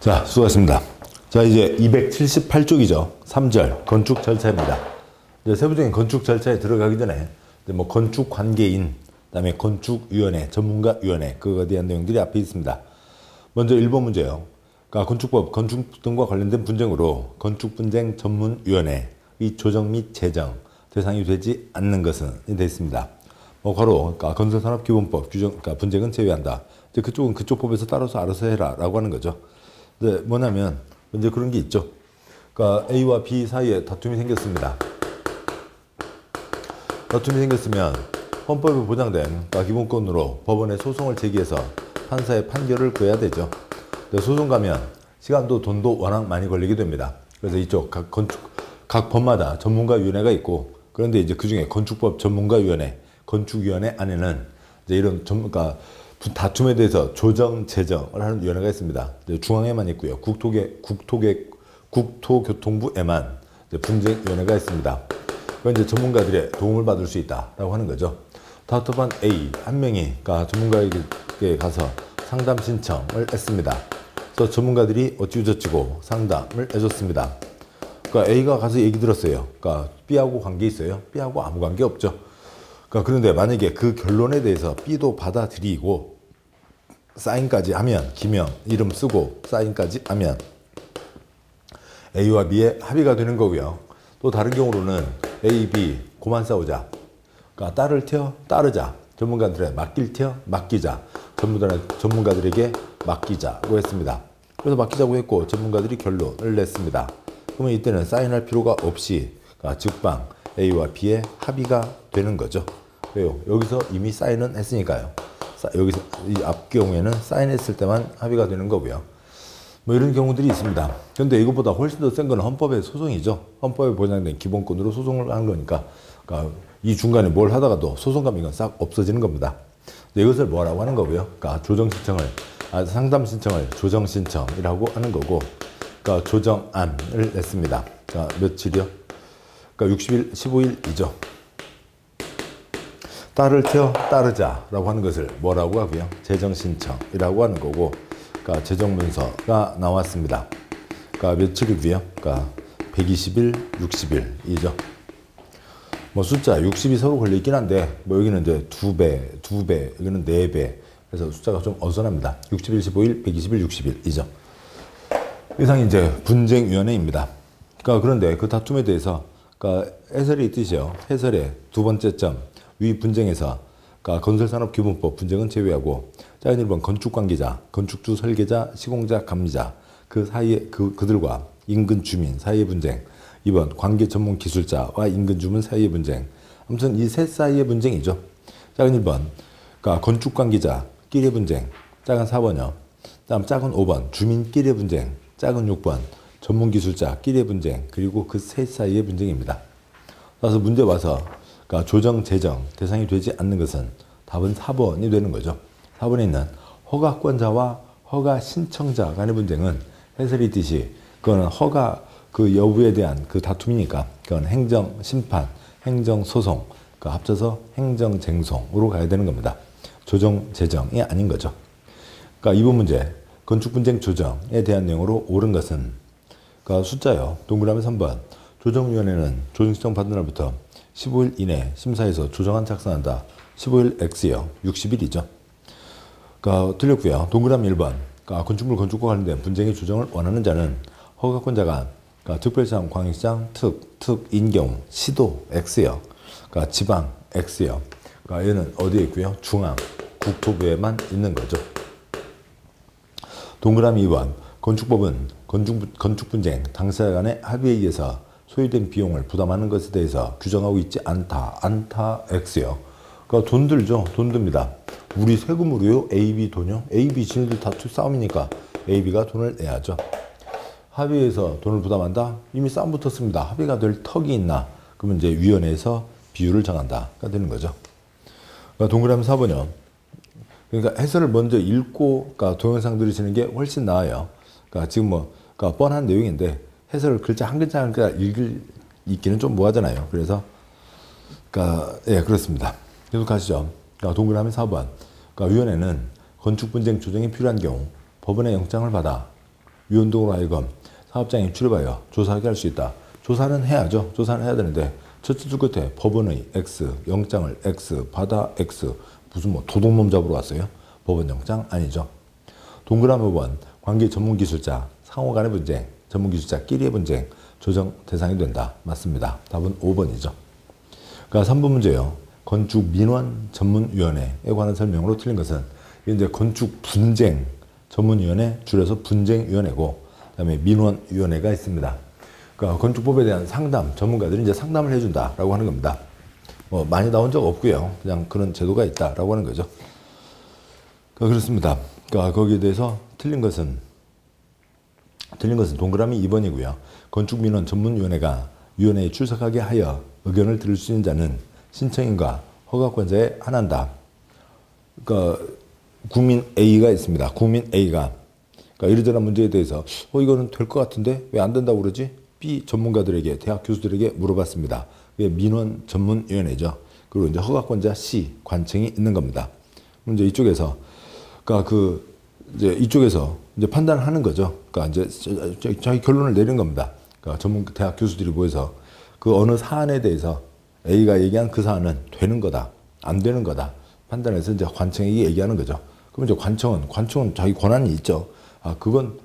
자, 수고하셨습니다. 자, 이제 278쪽이죠. 3절 건축 절차입니다. 이제 세부적인 건축 절차에 들어가기 전에 이제 뭐 건축 관계인, 그다음에 건축위원회, 전문가위원회 그거에 대한 내용들이 앞에 있습니다. 먼저 1번 문제요. 그러니까 건축법, 건축 등과 관련된 분쟁으로 건축분쟁 전문위원회의 조정 및 제정 대상이 되지 않는 것은 되어 있습니다. 뭐 괄호, 그러니까 건설산업기본법 규정, 그러니까 분쟁은 제외한다. 이제 그쪽은 그쪽 법에서 따라서 알아서 해라라고 하는 거죠. 네, 뭐냐면 이제 그런 게 있죠. 그러니까 A와 B 사이에 다툼이 생겼습니다. 다툼이 생겼으면 헌법에 보장된 그러니까 기본권으로 법원에 소송을 제기해서 판사의 판결을 구해야 되죠. 근데 소송 가면 시간도 돈도 워낙 많이 걸리게 됩니다. 그래서 이쪽 각 법마다 전문가위원회가 있고, 그런데 이제 그중에 건축법 전문가위원회, 건축위원회 안에는 이제 이런 그러니까 다툼에 대해서 조정, 제정을 하는 위원회가 있습니다. 중앙에만 있고요. 국토교통부에만 분쟁위원회가 있습니다. 그건 이제 전문가들의 도움을 받을 수 있다라고 하는 거죠. 다투한 A 한 명이 그러니까 전문가에게 가서 상담 신청을 했습니다. 그래서 전문가들이 어찌저찌고 상담을 해줬습니다. 그러니까 A가 가서 얘기 들었어요. 그러니까 B하고 관계 있어요? B하고 아무 관계 없죠. 그러니까 그런데 만약에 그 결론에 대해서 B도 받아들이고 사인까지 하면, 기명, 이름 쓰고 사인까지 하면 A와 B의 합의가 되는 거고요. 또 다른 경우로는 A, B 고만 싸우자. 그러니까 따를 테어 따르자. 전문가들에 맡길 테어 맡기자. 전문가들에게 맡기자고 했습니다. 그래서 맡기자고 했고 전문가들이 결론을 냈습니다. 그러면 이때는 사인할 필요가 없이 그러니까 즉방 A와 B의 합의가 되는 거죠. 왜요? 여기서 이미 사인은 했으니까요. 여기서 이 앞 경우에는 사인했을 때만 합의가 되는 거고요. 뭐 이런 경우들이 있습니다. 그런데 이것보다 훨씬 더 센 건 헌법의 소송이죠. 헌법에 보장된 기본권으로 소송을 한 거니까, 그러니까 이 중간에 뭘 하다가도 소송감 이건 싹 없어지는 겁니다. 이것을 뭐라고 하는 거고요. 그러니까 조정 신청을, 상담 신청을 조정 신청이라고 하는 거고, 그러니까 조정안을 냈습니다. 자, 며칠이요? 그러니까 60일, 15일이죠. 따를 테어 따르자라고 하는 것을 뭐라고 하고요? 재정 신청이라고 하는 거고, 그러니까 재정 문서가 나왔습니다. 그러니까 며칠이고요? 그러니까 120일, 60일이죠. 뭐 숫자 60이 서로 걸려 있긴 한데, 뭐 여기는 이제 2배, 여기는 4배. 그래서 숫자가 좀 어선합니다. 60일, 15일, 120일, 60일이죠. 이상이 이제 분쟁위원회입니다. 그러니까 그런데 그 다툼에 대해서 그러니까 해설이 있듯이요. 해설의 두 번째 점, 위 분쟁에서 그러니까 건설산업기본법 분쟁은 제외하고 작은 1번 건축관계자, 건축주, 설계자, 시공자, 감리자 그 사이에 그들과 인근 주민 사이의 분쟁. 2번 관계 전문 기술자와 인근 주민 사이의 분쟁. 아무튼 이 셋 사이의 분쟁이죠. 작은 1번 그러니까 건축관계자끼리의 분쟁. 작은 4번이요. 다음 작은 5번 주민끼리의 분쟁. 작은 6번 전문기술자끼리의 분쟁. 그리고 그 셋 사이의 분쟁입니다. 따라서 문제 와서 그러니까 조정, 제정 대상이 되지 않는 것은 답은 4번이 되는 거죠. 4번에 있는 허가권자와 허가 신청자 간의 분쟁은 해설이 있듯이 그거는 허가 그 여부에 대한 그 다툼이니까 그건 행정 심판, 행정 소송, 그 합쳐서 행정 쟁송으로 가야 되는 겁니다. 조정, 제정이 아닌 거죠. 그러니까 이번 문제 건축 분쟁 조정에 대한 내용으로 옳은 것은 그러니까 숫자요. 동그라미 3번 조정위원회는 조정 신청 받은 날부터 15일 이내 심사해서 조정안 작성한다. 15일 X요. 60일이죠. 그러니까 틀렸고요. 동그라미 1번. 그러니까 건축물 건축과 관련된 분쟁의 조정을 원하는 자는 허가권자가 그러니까 특별시장, 광역시장, 특인 경우 시도 X요. 그러니까 지방 X요. 그러니까 얘는 어디에 있고요? 중앙, 국토부에만 있는 거죠. 동그라미 2번. 건축법은 건축 분쟁 당사자 간의 합의에 의해서 소요된 비용을 부담하는 것에 대해서 규정하고 있지 않다. X요. 그러니까 돈 들죠. 돈 듭니다. 우리 세금으로요? AB 돈요? AB 지네들 다투 싸움이니까 AB가 돈을 내야죠. 합의해서 돈을 부담한다? 이미 싸움 붙었습니다. 합의가 될 턱이 있나? 그러면 이제 위원회에서 비율을 정한다가 되는 거죠. 그러니까 동그라미 4번이요. 그러니까 해설을 먼저 읽고 그러니까 동영상 들으시는 게 훨씬 나아요. 그러니까 지금 뭐 그러니까 뻔한 내용인데 해설을 글자 한 글자 한 글자 읽기는 좀 뭐하잖아요. 그래서 그러니까 예 그렇습니다. 계속 가시죠. 그러니까 동그라미 4번. 그러니까 위원회는 건축 분쟁 조정이 필요한 경우 법원의 영장을 받아 위원동으로 하여금 사업장에 출입하여 조사하게 할 수 있다. 조사는 해야죠. 조사는 해야 되는데 첫째 줄 끝에 법원의 X, 영장을 X, 받아 X, 무슨 뭐 도둑놈 잡으러 왔어요? 법원 영장? 아니죠. 동그라미 5번 관계 전문기술자, 상호 간의 분쟁, 전문기술자끼리의 분쟁, 조정 대상이 된다. 맞습니다. 답은 5번이죠. 그러니까 3번 문제요. 건축민원전문위원회에 관한 설명으로 틀린 것은 이제 건축분쟁 전문위원회, 줄여서 분쟁위원회고, 그 다음에 민원위원회가 있습니다. 그러니까 건축법에 대한 상담, 전문가들이 이제 상담을 해준다라고 하는 겁니다. 뭐 많이 나온 적 없고요. 그냥 그런 제도가 있다라고 하는 거죠. 그렇습니다. 그러니까 거기에 대해서 틀린 것은 동그라미 2번이고요. 건축민원 전문위원회가 위원회에 출석하게 하여 의견을 들을 수 있는 자는 신청인과 허가권자에 한한다. 그러니까 국민 A가 있습니다. 국민 A가 그러니까 이러저런 문제에 대해서 이거는 될 것 같은데 왜 안 된다고 그러지? B 전문가들에게, 대학 교수들에게 물어봤습니다. 그게 민원 전문위원회죠. 그리고 이제 허가권자 C 관청이 있는 겁니다. 이제 이쪽에서 그러니까 이제 이쪽에서 이제 판단을 하는 거죠. 그러니까 이제 자기 결론을 내린 겁니다. 그러니까 전문 대학 교수들이 모여서 그 어느 사안에 대해서 A가 얘기한 그 사안은 되는 거다, 안 되는 거다 판단해서 이제 관청에게 얘기하는 거죠. 그럼 이제 관청은 자기 권한이 있죠. 그건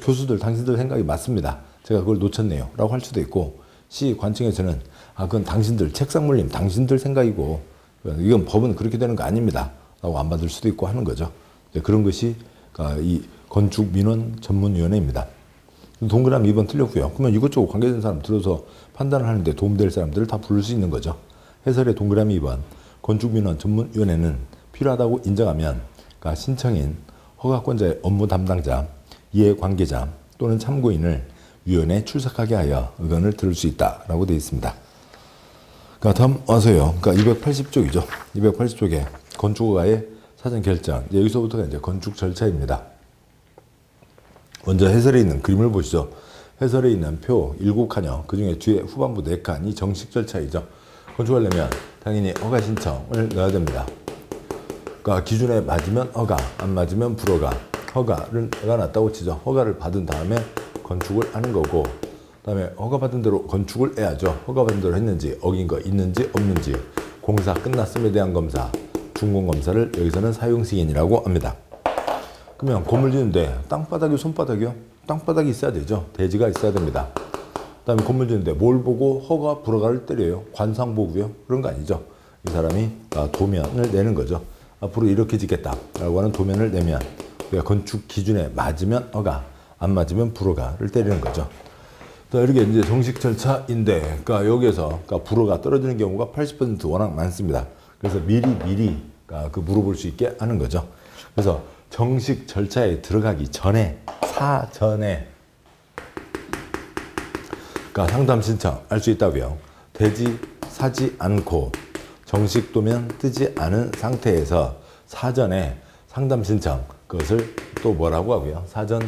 교수들 당신들 생각이 맞습니다. 제가 그걸 놓쳤네요. 라고 할 수도 있고, C 관청에서는 그건 당신들 책상 물림 당신들 생각이고 이건 법은 그렇게 되는 거 아닙니다. 라고 안 받을 수도 있고 하는 거죠. 그런 것이 이 건축민원전문위원회입니다. 동그라미 2번 틀렸고요. 그러면 이것저것 관계된 사람 들어서 판단을 하는데 도움될 사람들을 다 부를 수 있는 거죠. 해설의 동그라미 2번 건축민원전문위원회는 필요하다고 인정하면 신청인, 허가권자의 업무 담당자, 이해관계자 또는 참고인을 위원회에 출석하게 하여 의견을 들을 수 있다라고 되어 있습니다. 다음 와서요. 280쪽이죠. 280쪽에 건축허가의 사전 결정. 여기서부터가 이제 건축 절차입니다. 먼저 해설에 있는 그림을 보시죠. 해설에 있는 표 7칸이요. 그 중에 뒤에 후반부 4칸이 정식 절차이죠. 건축하려면 당연히 허가 신청을 넣어야 됩니다. 그러니까 기준에 맞으면 허가, 안 맞으면 불허가. 허가를 내가 놨다고 치죠. 허가를 받은 다음에 건축을 하는 거고, 그 다음에 허가받은 대로 건축을 해야죠. 허가받은 대로 했는지, 어긴 거 있는지 없는지, 공사 끝났음에 대한 검사, 준공검사를 여기서는 사용승인이라고 합니다. 그러면 건물 짓는데 땅바닥이 손바닥이요? 땅바닥이 있어야 되죠. 대지가 있어야 됩니다. 그 다음에 건물 짓는데 뭘 보고 허가, 불허가를 때려요? 관상 보고요? 그런 거 아니죠. 이 사람이 도면을 내는 거죠. 앞으로 이렇게 짓겠다라고 하는 도면을 내면 건축 기준에 맞으면 허가, 안 맞으면 불허가를 때리는 거죠. 이렇게 이제 정식 절차인데, 여기에서 불허가 떨어지는 경우가 80% 워낙 많습니다. 그래서 미리 물어볼 수 있게 하는 거죠. 그래서 정식 절차에 들어가기 전에, 사전에 상담 신청할 수 있다고요. 대지 사지 않고 정식 도면 뜨지 않은 상태에서 사전에 상담 신청, 그것을 또 뭐라고 하고요? 사전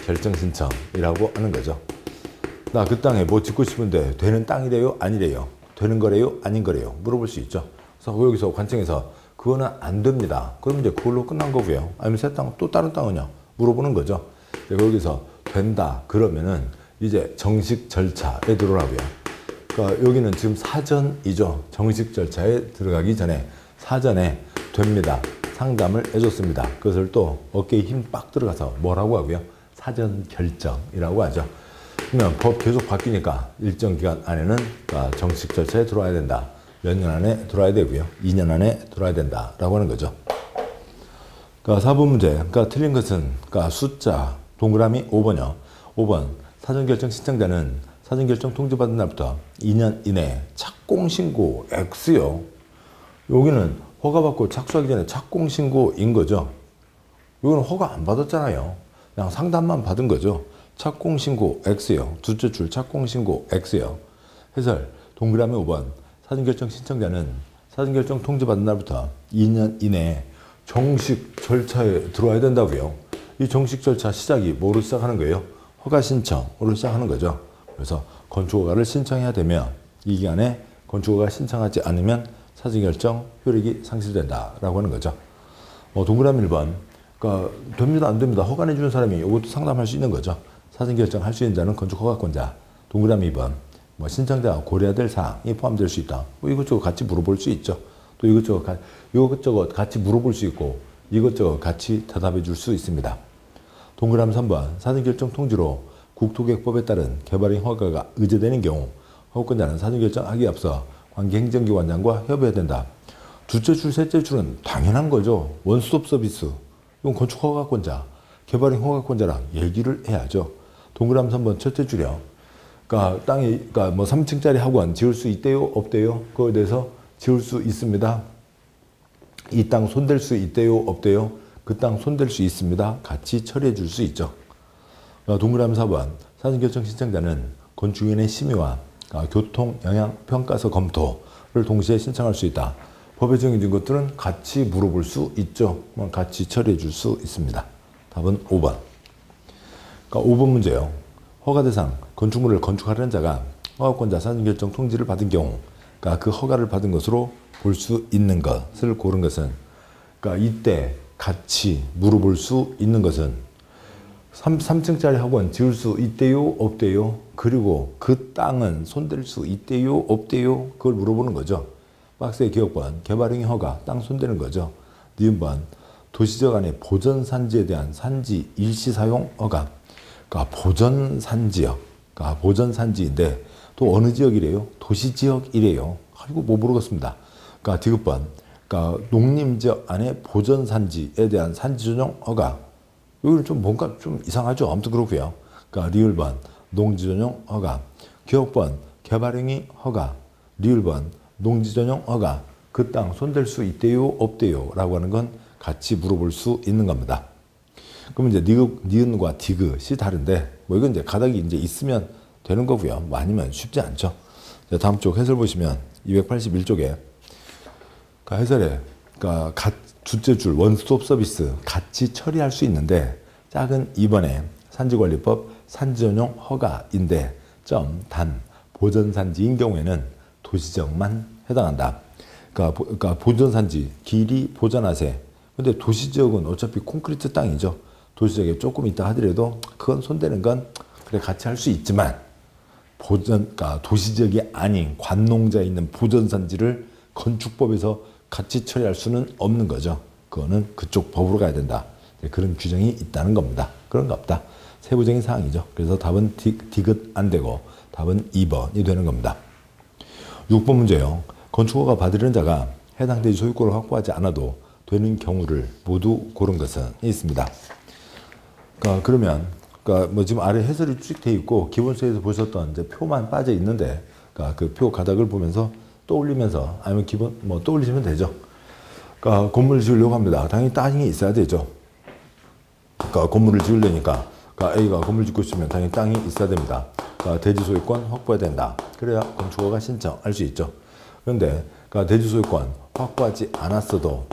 결정 신청이라고 하는 거죠. 나 그 땅에 뭐 짓고 싶은데 되는 땅이래요? 아니래요? 되는 거래요? 아닌 거래요? 물어볼 수 있죠. 그래서 여기서 관청에서 그거는 안 됩니다. 그럼 이제 그걸로 끝난 거고요. 아니면 새 땅, 또 다른 땅은요? 물어보는 거죠. 거기서 된다 그러면은 이제 정식 절차에 들어오라고요. 여기는 지금 사전이죠. 정식 절차에 들어가기 전에 사전에 됩니다. 상담을 해줬습니다. 그것을 또 어깨에 힘 빡 들어가서 뭐라고 하고요? 사전 결정이라고 하죠. 그러면 법 계속 바뀌니까 일정 기간 안에는 정식 절차에 들어와야 된다. 몇 년 안에 들어와야 되고요. 2년 안에 들어와야 된다라고 하는 거죠. 4번 문제. 틀린 것은 숫자 동그라미 5번이요. 5번 사전 결정 신청자는 사전 결정 통지받은 날부터 2년 이내 착공신고 X요. 여기는 허가받고 착수하기 전에 착공신고인 거죠. 여기는 허가 안 받았잖아요. 그냥 상담만 받은 거죠. 착공신고 X요. 둘째 줄 착공신고 X요. 해설 동그라미 5번 사전결정 신청자는 사전결정 통지받은 날부터 2년 이내에 정식 절차에 들어와야 된다고요. 이 정식 절차 시작이 뭐로 시작하는 거예요? 허가 신청으로 시작하는 거죠. 그래서 건축허가를 신청해야 되며 이 기간에 건축허가 신청하지 않으면 사전결정 효력이 상실된다라고 하는 거죠. 동그라미 1번 그러니까 됩니다, 안 됩니다. 허가 내주는 사람이 이것도 상담할 수 있는 거죠. 사전 결정할 수 있는 자는 건축 허가권자. 동그라미 2번. 뭐 신청자가 고려해야 될 사항이 포함될 수 있다. 뭐 이것저것 같이 물어볼 수 있죠. 또 이것저것 같이 물어볼 수 있고 이것저것 같이 대답해 줄 수 있습니다. 동그라미 3번. 사전 결정 통지로 국토계획법에 따른 개발행 허가가 의제되는 경우 허가권자는 사전 결정하기에 앞서 관계 행정기관장과 협의해야 된다. 둘째 줄, 셋째 줄은 당연한 거죠. 원스톱 서비스. 이건 건축 허가권자, 개발행 허가권자랑 얘기를 해야죠. 동그라미 3번 첫째 줄이요. 그러니까 그러니까 뭐 3층짜리 학원 지을 수 있대요, 없대요? 그거에 대해서 지을 수 있습니다. 이 땅 손댈 수 있대요, 없대요? 그 땅 손댈 수 있습니다. 같이 처리해 줄 수 있죠. 동그라미 4번 사전결정 신청자는 건축위원회 심의와 교통 영향 평가서 검토를 동시에 신청할 수 있다. 법에 정해진 것들은 같이 물어볼 수 있죠. 같이 처리해 줄 수 있습니다. 답은 5번. 그러니까 5번 문제요. 허가 대상 건축물을 건축하려는 자가 허가권자 사전결정 통지를 받은 경우 그러니까 그 허가를 받은 것으로 볼 수 있는 것을 고른 것은 그러니까 이때 같이 물어볼 수 있는 것은 3층짜리 학원 지을 수 있대요, 없대요? 그리고 그 땅은 손댈 수 있대요, 없대요? 그걸 물어보는 거죠. 박스의 기억번, 개발행위 허가, 땅 손대는 거죠. 니은번, 도시적 안의 보전산지에 대한 산지 일시사용 허가. 그러니까 보전산지역, 그러니까 보전산지인데 또 어느 지역이래요? 도시지역이래요. 아이고 뭐 모르겠습니다. 그러니까 디귿번, 그러니까 농림지역 안의 보전산지에 대한 산지 전용 허가. 여기는 좀 뭔가 좀 이상하죠. 아무튼 그렇고요. 그러니까 리을번, 농지 전용 허가. 기억번, 개발행위 허가. 리을번, 농지 전용 허가. 그 땅 손댈 수 있대요, 없대요? 라고 하는 건 같이 물어볼 수 있는 겁니다. 그러면 이제 니은과 디귿이 다른데, 뭐 이건 이제 가닥이 이제 있으면 되는 거고요. 뭐 아니면 쉽지 않죠. 다음 쪽 해설 보시면 281쪽에 해설에 그러니까 둘째 줄 원스톱 서비스 같이 처리할 수 있는데 작은 2번에 산지관리법 산지전용 허가인데 단 보전산지인 경우에는 도시지역만 해당한다. 그러니까 보전산지 길이 보전하세. 근데 도시지역은 어차피 콘크리트 땅이죠. 도시지역에 조금 있다 하더라도 그건 손대는 건 그래 같이 할 수 있지만 그러니까 도시지역이 아닌 관농자에 있는 보전산지를 건축법에서 같이 처리할 수는 없는 거죠. 그거는 그쪽 법으로 가야 된다. 그런 규정이 있다는 겁니다. 그런 거 없다. 세부적인 사항이죠. 그래서 답은 디귿 안 되고 답은 2번이 되는 겁니다. 6번 문제요. 건축허가 받으려는 자가 해당 대지 소유권을 확보하지 않아도 되는 경우를 모두 고른 것은 있습니다. 그러면 뭐 지금 아래 해설이 쭉 돼 있고 기본서에서 보셨던 이제 표만 빠져 있는데 그 표 가닥을 보면서 떠올리면서 아니면 뭐 떠올리시면 되죠. 건물을 지으려고 합니다. 당연히 땅이 있어야 되죠. 건물을 지으려니까 A가 건물 짓고 싶으면 당연히 땅이 있어야 됩니다. 대지 소유권 확보해야 된다. 그래야 건축허가 신청할 수 있죠. 그런데 대지 소유권 확보하지 않았어도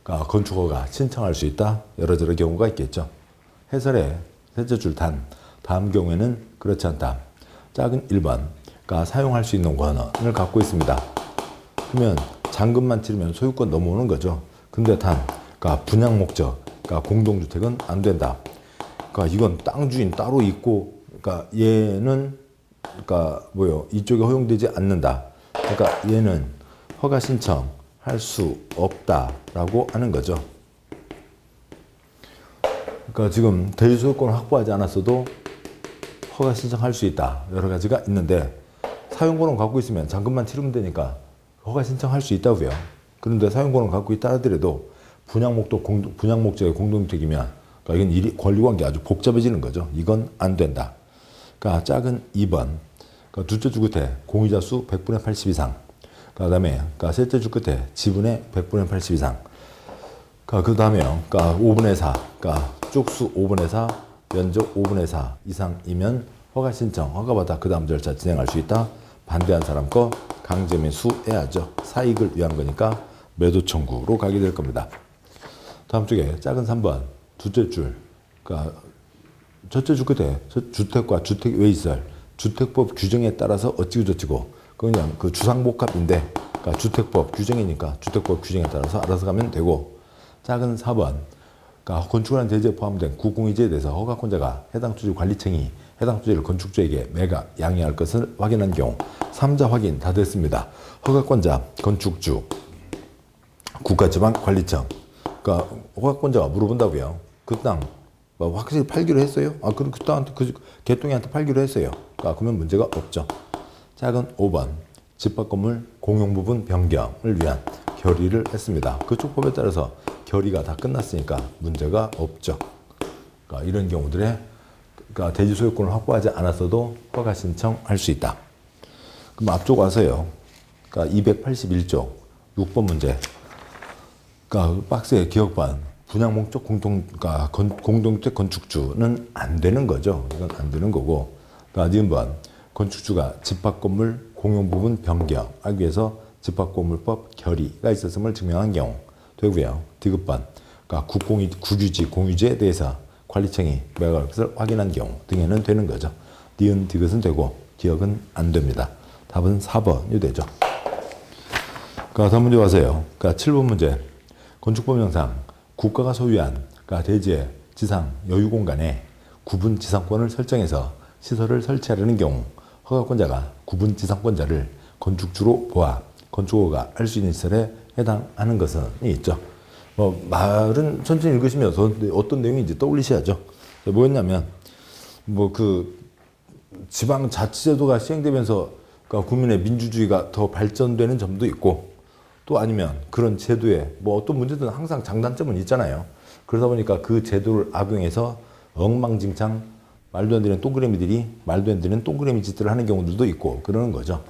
건축허가 신청할 수 있다. 여러저러 경우가 있겠죠. 해설에 셋째 줄 다음 경우에는 그렇지 않다. 작은 1번 사용할 수 있는 권한을 갖고 있습니다. 그러면 잔금만 치르면 소유권 넘어오는 거죠. 근데 분양 목적, 공동주택은 안 된다. 이건 땅 주인 따로 있고, 얘는 이쪽에 허용되지 않는다. 얘는 허가 신청할 수 없다라고 하는 거죠. 지금 대지 소유권을 확보하지 않았어도 허가 신청할 수 있다. 여러 가지가 있는데 사용권을 갖고 있으면 잔금만 치르면 되니까 허가 신청할 수 있다고요. 그런데 사용권을 갖고 있다 하더라도 분양 목적의 공동주택이면 이건 권리관계 아주 복잡해지는 거죠. 이건 안 된다. 작은 2번 둘째 줄 끝에 공유자 수 100분의 80 이상. 그 다음에 셋째 줄 끝에 지분의 100분의 80 이상. 그 다음에요. 5분의 4. 쪽수 5분의 4, 면적 5분의 4 이상이면 허가 신청, 허가받아 그 다음 절차 진행할 수 있다. 반대한 사람 거 강제 매수해야죠. 사익을 위한 거니까 매도 청구로 가게 될 겁니다. 다음 쪽에 작은 3번 둘째 줄. 첫째 줄 끝에 주택과 주택 외시설, 주택법 규정에 따라서 어찌고 저찌고 그냥 그 주상복합인데 주택법 규정이니까 주택법 규정에 따라서 알아서 가면 되고 작은 4번 그러니까 건축이라는 대지에 포함된 국공유지에 대해서 허가권자가 해당 주지 관리청이 해당 주지를 건축주에게 매각, 양해할 것을 확인한 경우 3자 확인 다 됐습니다. 허가권자, 건축주, 국가지방관리청. 그러니까 허가권자가 물어본다고요. 그 땅 확실히 팔기로 했어요? 그럼 그 땅한테 그 개똥이한테 팔기로 했어요. 그러면 문제가 없죠. 작은 5번 집합건물 공용부분 변경을 위한 결의를 했습니다. 그쪽 법에 따라서 결의가 다 끝났으니까 문제가 없죠. 그러니까 이런 경우들에 그러니까 대지 소유권을 확보하지 않았어도 허가 신청할 수 있다. 그럼 앞쪽 와서요. 그러니까 281조 6번 문제. 그러니까 박스의 기억반 분양 목적 그러니까 공동주택 건축주는 안 되는 거죠. 이건 안 되는 거고. 그러니까 니은번 건축주가 집합건물 공용부분 변경하기 위해서 집합건물법 결의가 있었음을 증명한 경우 되고요. 디귿번 그러니까 국유지 공유지에 대해서 관리청이 매각할 것을 확인한 경우 등에는 되는 거죠. 니은 디귿은 되고 기억은 안 됩니다. 답은 4번이 되죠. 그러니까 다음 문제 와서요. 그러니까 7번 문제 건축법령상 국가가 소유한 그러니까 대지의 지상 여유공간에 구분 지상권을 설정해서 시설을 설치하려는 경우 허가권자가 구분 지상권자를 건축주로 보아 건축허가 할 수 있는 시설에 해당하는 것은 있죠. 말은 천천히 읽으시면서 어떤 내용인지 떠올리셔야죠. 뭐였냐면 그 지방자치제도가 시행되면서 그러니까 국민의 민주주의가 더 발전되는 점도 있고 또 아니면 그런 제도에 어떤 문제든 항상 장단점은 있잖아요. 그러다 보니까 그 제도를 악용해서 엉망진창 말도 안 되는 동그라미들이 말도 안 되는 동그라미 짓들을 하는 경우들도 있고 그러는 거죠.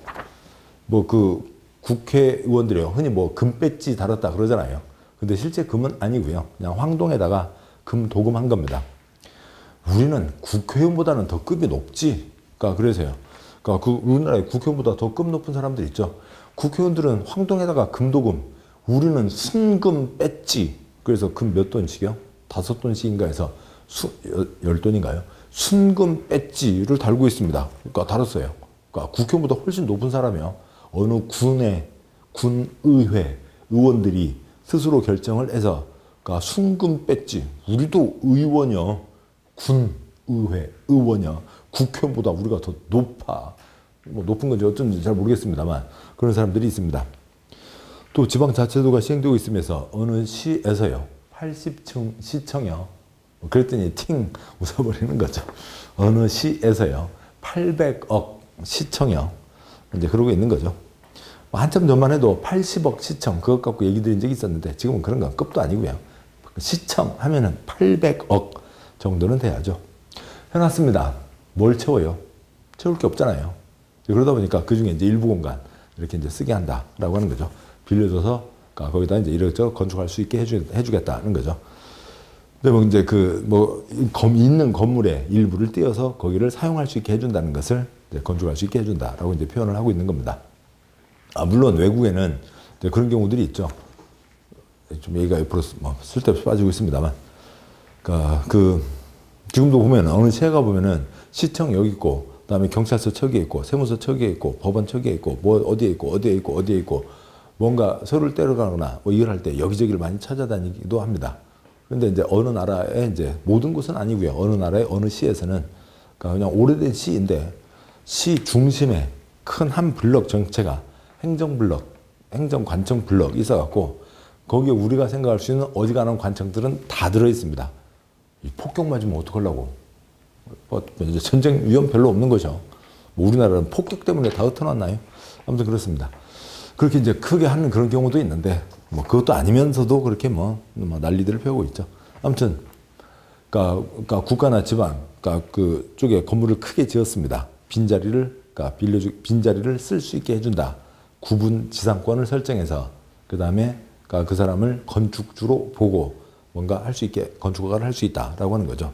그 국회의원들이요. 흔히 금 배지 달았다 그러잖아요. 근데 실제 금은 아니고요. 그냥 황동에다가 금 도금한 겁니다. 우리는 국회의원보다는 더 급이 높지. 그러니까 그래서요. 그러니까 우리나라에 국회의원보다 더 급 높은 사람들 있죠. 국회의원들은 황동에다가 금도금, 우리는 순금 뺐지. 그래서 금 몇 돈씩이요? 5돈씩인가 해서 10돈인가요? 순금 뺐지를 달고 있습니다. 그러니까 달았어요. 그러니까 국회의원보다 훨씬 높은 사람이요. 어느 군의회 의원들이 스스로 결정을 해서 그러니까 순금 뺐지. 우리도 의원이요. 군의회 의원이요. 국회의원보다 우리가 더 높아. 높은 건지 어쩐지 잘 모르겠습니다만 그런 사람들이 있습니다. 또 지방자치제도가 시행되고 있으면서 어느 시에서요 80층 시청이요 그랬더니 팅 웃어버리는 거죠. 어느 시에서요 800억 시청이요 이제 그러고 있는 거죠. 한참 전만 해도 80억 시청 그것 갖고 얘기 드린 적이 있었는데 지금은 그런 건 급도 아니고요. 시청 하면은 800억 정도는 돼야죠. 해놨습니다. 뭘 채워요? 채울 게 없잖아요. 그러다 보니까 그 중에 이제 일부 공간 이렇게 이제 쓰게 한다라고 하는 거죠. 빌려줘서 거기다 이제 이렇저렇 건축할 수 있게 해주겠다는 거죠. 근데 이제 있는 건물의 일부를 떼어서 거기를 사용할 수 있게 해준다는 것을 이제 건축할 수 있게 해준다라고 이제 표현을 하고 있는 겁니다. 물론 외국에는 이제 그런 경우들이 있죠. 좀 얘기가 옆으로 쓸데없이 빠지고 있습니다만, 지금도 보면 어느 시가 보면은 시청 여기 있고, 그다음에 경찰서 저기에 있고, 세무서 저기에 있고, 법원 저기에 있고, 어디에 있고, 어디에 있고, 어디에 있고, 뭔가 서로를 때려가거나 일을 할 때 여기저기를 많이 찾아다니기도 합니다. 그런데 이제 어느 나라에 이제 모든 곳은 아니고요. 어느 나라의 어느 시에서는 그냥 오래된 시인데 시 중심에 큰 한 블럭 전체가 행정관청 블럭이 있어갖고 거기에 우리가 생각할 수 있는 어지간한 관청들은 다 들어있습니다. 이 폭격 맞으면 어떡하려고. 이제 전쟁 위험 별로 없는 거죠. 우리나라는 폭격 때문에 다 흩어놨나요? 아무튼 그렇습니다. 그렇게 이제 크게 하는 그런 경우도 있는데, 그것도 아니면서도 그렇게 난리들을 펴고 있죠. 아무튼, 그러니까 국가나 지방, 그쪽에 건물을 크게 지었습니다. 빈자리를 쓸 수 있게 해준다. 구분 지상권을 설정해서, 그 다음에 그 사람을 건축주로 보고 뭔가 할 수 있게, 건축허가를 할 수 있다라고 하는 거죠.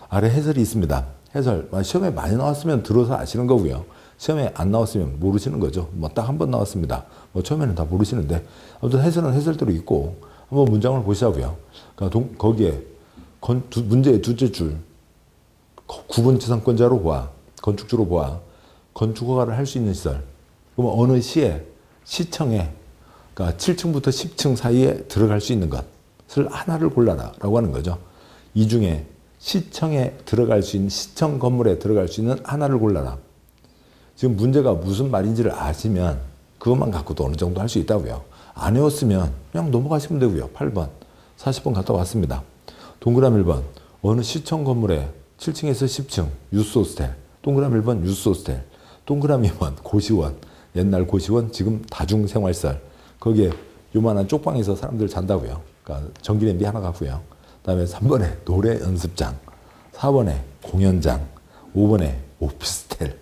아래 해설이 있습니다. 해설, 시험에 많이 나왔으면 들어서 아시는 거고요. 시험에 안 나왔으면 모르시는 거죠. 딱 한 번 나왔습니다. 처음에는 다 모르시는데, 아무튼 해설은 해설대로 있고, 한번 문장을 보시자고요. 거기에 문제의 둘째 줄, 구분지상권자로 보아, 건축주로 보아, 건축허가를 할 수 있는 시설. 그러면 어느 시에, 시청에, 7층부터 10층 사이에 들어갈 수 있는 것. 것을 하나를 골라라 라고 하는 거죠. 이 중에 시청에 들어갈 수 있는, 시청 건물에 들어갈 수 있는 하나를 골라라. 지금 문제가 무슨 말인지를 아시면 그것만 갖고도 어느 정도 할 수 있다고요. 안 외웠으면 그냥 넘어가시면 되고요. 8번, 40번 갔다 왔습니다. 동그라미 1번, 어느 시청 건물에 7층에서 10층 유스호스텔. 동그라미 1번 유스호스텔. 동그라미 2번 고시원. 옛날 고시원, 지금 다중생활설. 거기에 요만한 쪽방에서 사람들 잔다고요. 그러니까 전기냄비 하나 갖고요. 그 다음에 3번에 노래 연습장, 4번에 공연장, 5번에 오피스텔.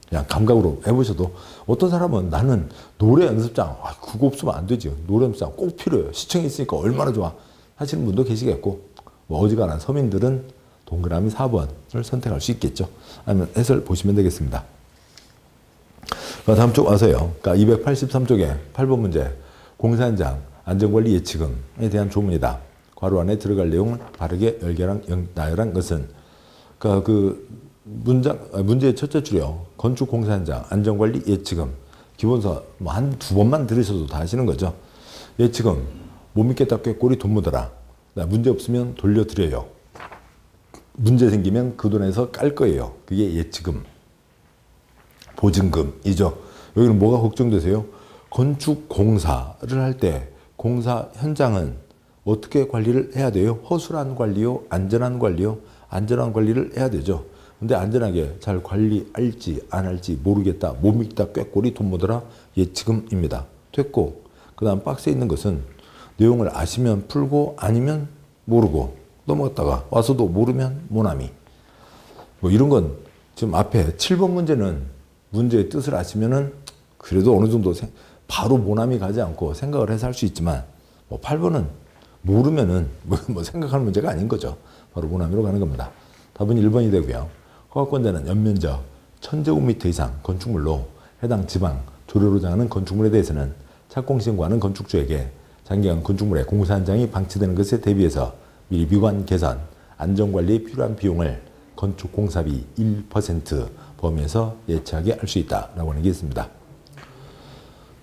그냥 감각으로 해보셔도, 어떤 사람은 나는 노래 연습장, 그거 없으면 안 되지. 노래 연습장 꼭 필요해요. 시청에 있으니까 얼마나 좋아. 하시는 분도 계시겠고, 뭐 어지간한 서민들은 동그라미 4번을 선택할 수 있겠죠. 아니면 해설 보시면 되겠습니다. 다음 쪽 와서요. 그러니까 283쪽에 8번 문제, 공사 현장 안전관리 예치금에 대한 조문이다. 괄호 안에 들어갈 내용을 바르게 나열한 것은, 그러니까 그 문제의 첫째 줄이요. 건축 공사 현장 안전관리 예치금. 기본서 뭐 한 두 번만 들으셔도 다 아시는 거죠. 예치금, 못 믿겠다 꾀꼬리 돈 묻어라. 문제 없으면 돌려드려요. 문제 생기면 그 돈에서 깔 거예요. 그게 예치금, 보증금이죠. 여기는 뭐가 걱정되세요? 건축 공사를 할 때 공사 현장은 어떻게 관리를 해야 돼요? 허술한 관리요? 안전한 관리요? 안전한 관리를 해야 되죠. 근데 안전하게 잘 관리할지 안 할지 모르겠다. 못 믿다 꾀꼬리 돈 묻어라. 예치금입니다. 됐고, 그 다음 박스에 있는 것은 내용을 아시면 풀고 아니면 모르고 넘어갔다가 와서도 모르면 모나미. 뭐 이런 건 지금 앞에 7번 문제는 문제의 뜻을 아시면은 그래도 어느 정도 바로 모나미 가지 않고 생각을 해서 할 수 있지만, 뭐 8번은 모르면은 뭐 생각하는 문제가 아닌 거죠. 바로 모나미로 가는 겁니다. 답은 1번이 되고요. 허가권자는 연면적 1000제곱미터 이상 건축물로 해당 지방 조례로 정하는 건축물에 대해서는 착공신고하는 건축주에게 장기간 건축물의 공사 현장이 방치되는 것에 대비해서 미리 미관 개선, 안전관리에 필요한 비용을 건축공사비 1% 범위에서 예치하게 할 수 있다라고 하는 게 있습니다.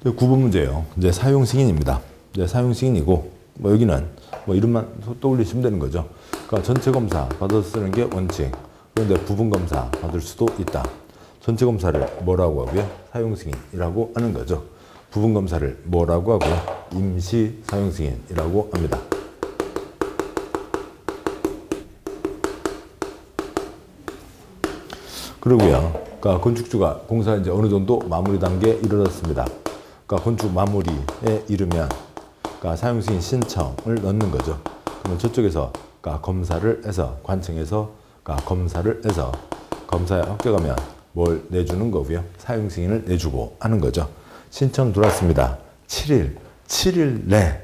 9번 문제예요. 이제 사용 승인입니다. 이제 사용 승인이고, 뭐 여기는 뭐 이름만 떠올리시면 되는 거죠. 그러니까 전체 검사 받아서 쓰는 게 원칙. 그런데 부분 검사 받을 수도 있다. 전체 검사를 뭐라고 하고요? 사용 승인이라고 하는 거죠. 부분 검사를 뭐라고 하고요? 임시 사용 승인이라고 합니다. 그러고요. 그러니까 건축주가 공사 이제 어느 정도 마무리 단계에 이르렀습니다. 그러니까 건축 마무리에 이르면 그러니까 사용 승인 신청을 넣는 거죠. 그러면 저쪽에서 그러니까 검사를 해서 관청에서 그러니까 검사를 해서 검사에 합격하면 뭘 내주는 거고요. 사용 승인을 내주고 하는 거죠. 신청 들어왔습니다. 7일 내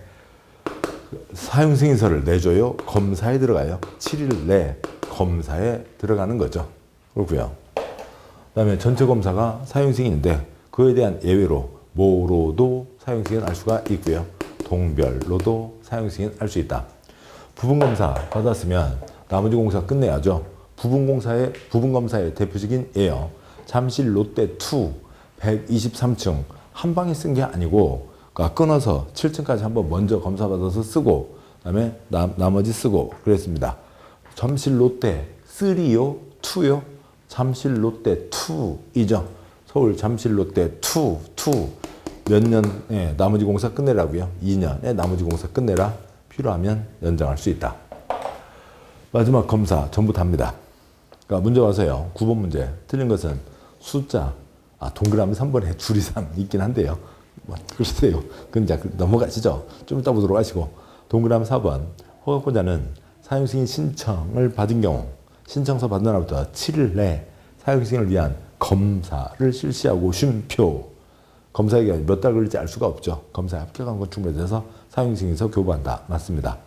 사용 승인서를 내줘요. 검사에 들어가요. 7일 내 검사에 들어가는 거죠. 그렇고요. 그 다음에 전체 검사가 사용 승인인데 그에 대한 예외로 뭐로도 사용 승인 할 수가 있고요. 동별로도 사용 승인 할 수 있다. 부분 검사 받았으면 나머지 공사 끝내야죠. 부분 검사의 대표적인 예요. 잠실 롯데 2 123층 한 방에 쓴 게 아니고, 그러니까 끊어서 7층까지 한번 먼저 검사 받아서 쓰고, 그다음에 나머지 쓰고 그랬습니다. 잠실 롯데 3요, 2요. 잠실 롯데 2이죠. 서울 잠실 롯데 2 몇 년에 나머지 공사 끝내라고요. 2년에 나머지 공사 끝내라. 필요하면 연장할 수 있다. 마지막 검사 전부 답니다. 그러니까 문제 와서요. 9번 문제 틀린 것은 숫자, 동그라미 3번에 줄 이상 있긴 한데요. 뭐 글쎄요. 그건 이제 넘어가시죠. 좀 이따 보도록 하시고, 동그라미 4번 허가권자는 사용승인 신청을 받은 경우 신청서 받은 날부터 7일 내 사용승인을 위한 검사를 실시하고 쉼표. 검사에게 몇 달 걸릴지 알 수가 없죠. 검사에 합격한 건축물에 대해서 사용승인서 교부한다. 맞습니다.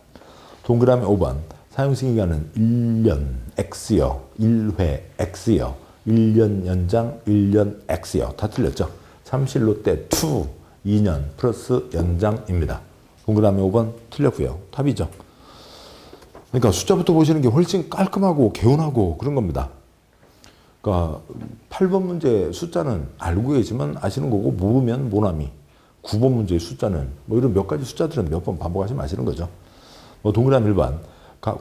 동그라미 5번 사용승인기간은 1년 X요. 1회 X요. 1년 연장 1년 X요. 다 틀렸죠. 잠실 롯데 2 2년 플러스 연장입니다. 동그라미 5번 틀렸고요. 답이죠. 그러니까 숫자부터 보시는 게 훨씬 깔끔하고 개운하고 그런 겁니다. 그러니까 8번 문제 숫자는 알고 계시면 아시는 거고, 모르면 모나미. 9번 문제의 숫자는 뭐 이런 몇 가지 숫자들은 몇 번 반복하시면 아시는 거죠. 동그라미 1번.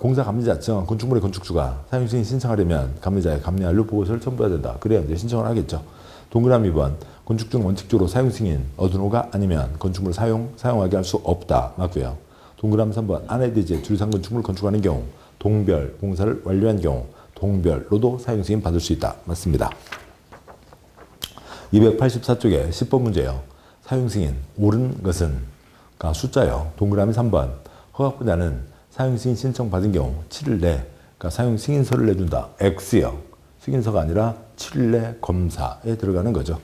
공사 감리자 정한 건축물의 건축주가 사용승인 신청하려면 감리자의 감리 완료 보고서를 첨부해야 된다. 그래야 이제 신청을 하겠죠. 동그라미 2번. 건축주는 원칙적으로 사용승인 어둔호가 아니면 건축물을 사용하게 할 수 없다. 맞고요. 동그라미 3번. 아내대지에 두류상 건축물을 건축하는 경우 동별 공사를 완료한 경우 동별로도 사용승인 받을 수 있다. 맞습니다. 284쪽에 10번 문제요. 사용승인 옳은 것은 숫자요. 동그라미 3번. 허가권자는 사용승인 신청 받은 경우 7일 내 사용승인서를 내준다. X요. 승인서가 아니라 7일 내 검사에 들어가는 거죠.